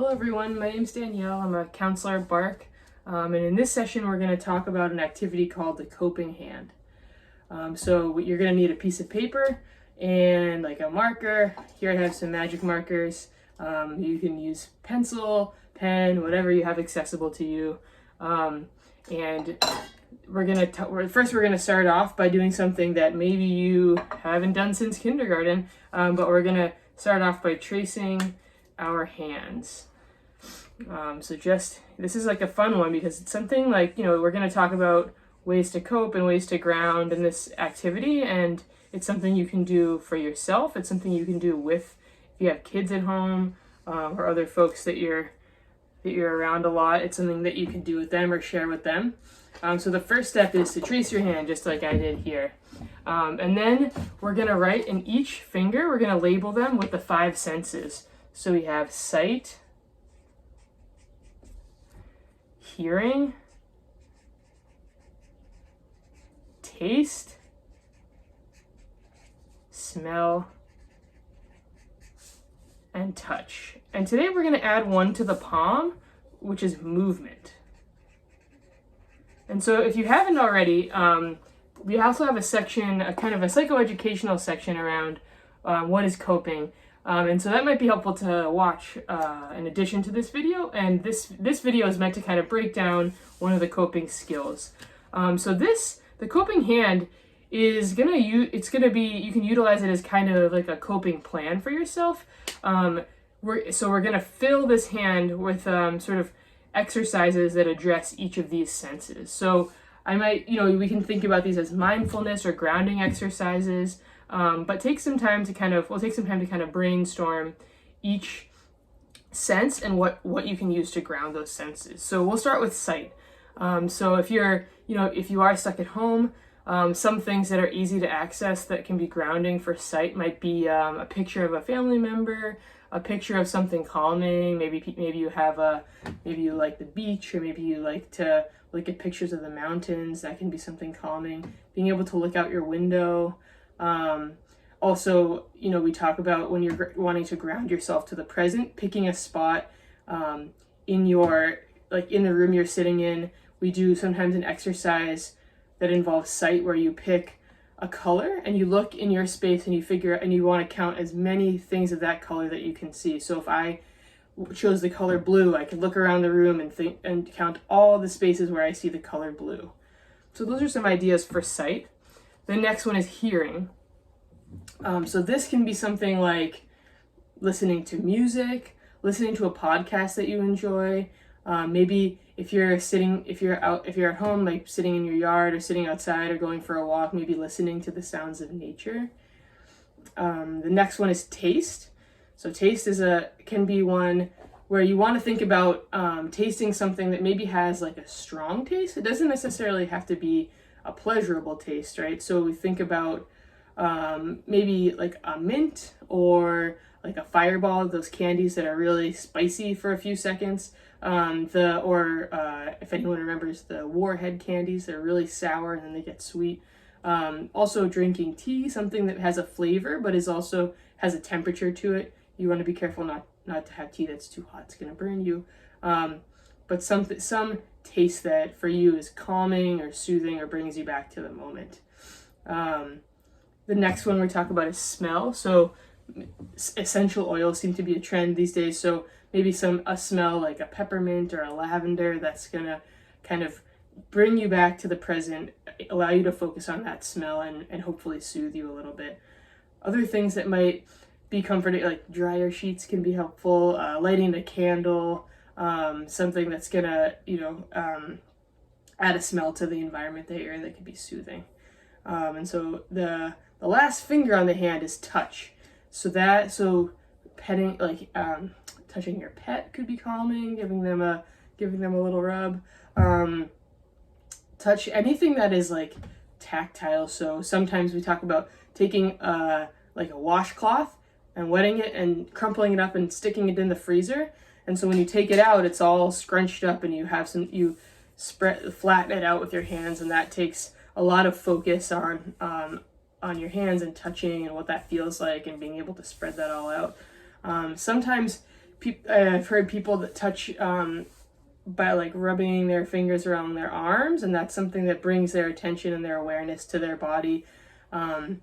Hello everyone, my name is Danielle. I'm a counselor at BARCC, and in this session we're going to talk about an activity called the coping hand. So you're going to need a piece of paper and like a marker. Here I have some magic markers. You can use pencil, pen, whatever you have accessible to you. And we're going to start off by doing something that maybe you haven't done since kindergarten, but we're going to start off by tracing our hands. This is like a fun one because it's something like, we're going to talk about ways to cope and ways to ground in this activity, and it's something you can do for yourself. It's something you can do if you have kids at home, or other folks that you're around a lot. It's something that you can do with them or share with them. So the first step is to trace your hand just like I did here. And then we're going to write in each finger, we're going to label them with the 5 senses. So we have sight, hearing, taste, smell, and touch. And today we're going to add one to the palm, which is movement. And so if you haven't already, we also have a section, a kind of a psychoeducational section around what is coping. And so that might be helpful to watch in addition to this video. And this video is meant to kind of break down one of the coping skills. The coping hand is you can utilize it as kind of like a coping plan for yourself. We're gonna fill this hand with sort of exercises that address each of these senses. So we can think about these as mindfulness or grounding exercises. But we'll take some time to kind of brainstorm each sense and what you can use to ground those senses. So we'll start with sight. So if you are stuck at home, some things that are easy to access that can be grounding for sight might be a picture of a family member, a picture of something calming. Maybe you like the beach, or maybe you like to look at pictures of the mountains. That can be something calming. Being able to look out your window. Also, we talk about when you're wanting to ground yourself to the present, picking a spot in the room you're sitting in. We do sometimes an exercise that involves sight where you pick a color and you look in your space and you want to count as many things of that color that you can see. So if I chose the color blue, I could look around the room and count all the spaces where I see the color blue. So those are some ideas for sight. The next one is hearing. So this can be something like listening to music, listening to a podcast that you enjoy. Maybe if you're at home, like sitting in your yard or sitting outside or going for a walk, maybe listening to the sounds of nature. The next one is taste. So taste can be one where you want to think about tasting something that maybe has like a strong taste. It doesn't necessarily have to be a pleasurable taste, right? So we think about maybe like a mint or like a Fireball, those candies that are really spicy for a few seconds. If anyone remembers the Warhead candies, they're really sour and then they get sweet. Also drinking tea, something that has a flavor but also has a temperature to it. You want to be careful not to have tea that's too hot, it's going to burn you. But some taste that for you is calming or soothing or brings you back to the moment. The next one we talk about is smell. So essential oils seem to be a trend these days. So maybe a smell like a peppermint or a lavender that's gonna kind of bring you back to the present, allow you to focus on that smell and hopefully soothe you a little bit. Other things that might be comforting, like dryer sheets, can be helpful. Lighting a candle, something that's gonna add a smell to the environment that you're in that could be soothing. And so the last finger on the hand is touch. So petting, touching your pet could be calming, giving them a little rub. Touch anything that is like tactile. So sometimes we talk about taking like a washcloth and wetting it and crumpling it up and sticking it in the freezer. And so when you take it out, it's all scrunched up and you flatten it out with your hands, and that takes a lot of focus on your hands and touching and what that feels like and being able to spread that all out. Sometimes I've heard people that touch by like rubbing their fingers around their arms, and that's something that brings their attention and their awareness to their body, and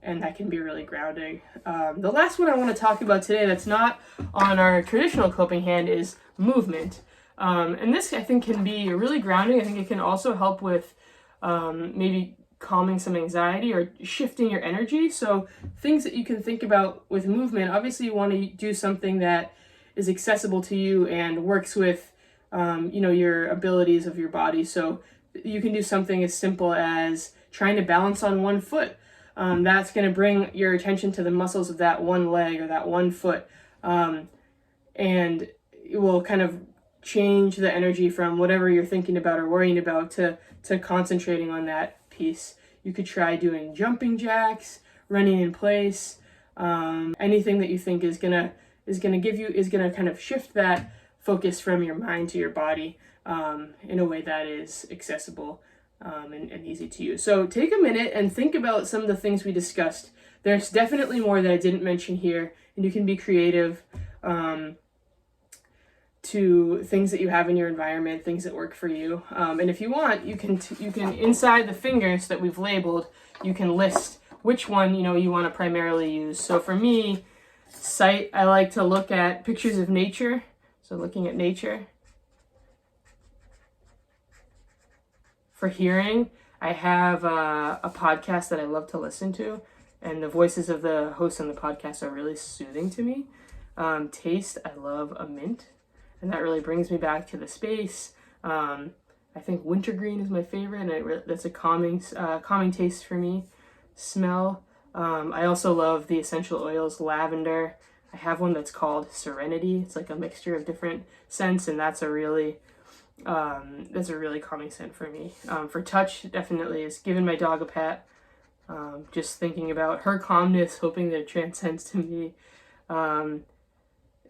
that can be really grounding. The last one I want to talk about today that's not on our traditional coping hand is movement. And this, I think, can be really grounding. I think it can also help with maybe calming some anxiety or shifting your energy. So things that you can think about with movement, obviously you want to do something that is accessible to you and works with, your abilities of your body. So you can do something as simple as trying to balance on one foot. That's going to bring your attention to the muscles of that one leg or that one foot. And it will kind of change the energy from whatever you're thinking about or worrying about to concentrating on that piece. You could try doing jumping jacks, running in place, anything that you think is gonna kind of shift that focus from your mind to your body in a way that is accessible and easy to use. So take a minute and think about some of the things we discussed. There's definitely more that I didn't mention here, and you can be creative to things that you have in your environment, things that work for you. And if you want, you can inside the fingers that we've labeled, you can list which one you want to primarily use. So for me, sight, I like to look at pictures of nature. So looking at nature. For hearing, I have a podcast that I love to listen to, and the voices of the hosts on the podcast are really soothing to me. Taste, I love a mint, and that really brings me back to the space. I think wintergreen is my favorite, and that's a calming taste for me. Smell, I also love the essential oils, lavender. I have one that's called Serenity. It's like a mixture of different scents, and that's a really calming scent for me. For touch, definitely is giving my dog a pat. Just thinking about her calmness, hoping that it transcends to me. And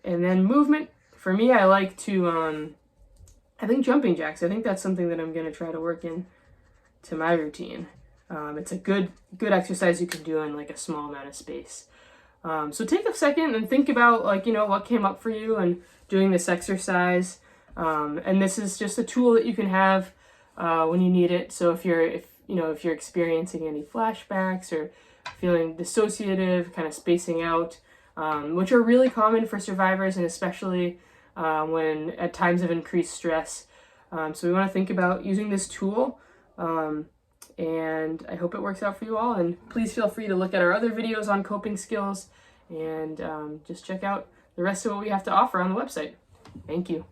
then movement. For me, I like to, I think jumping jacks. I think that's something that I'm going to try to work in to my routine. It's a good exercise you can do in like a small amount of space. So take a second and think about what came up for you and doing this exercise. And this is just a tool that you can have when you need it. So if you're experiencing any flashbacks or feeling dissociative, kind of spacing out, which are really common for survivors, and especially when at times of increased stress. So we want to think about using this tool, and I hope it works out for you all. And please feel free to look at our other videos on coping skills, and just check out the rest of what we have to offer on the website. Thank you.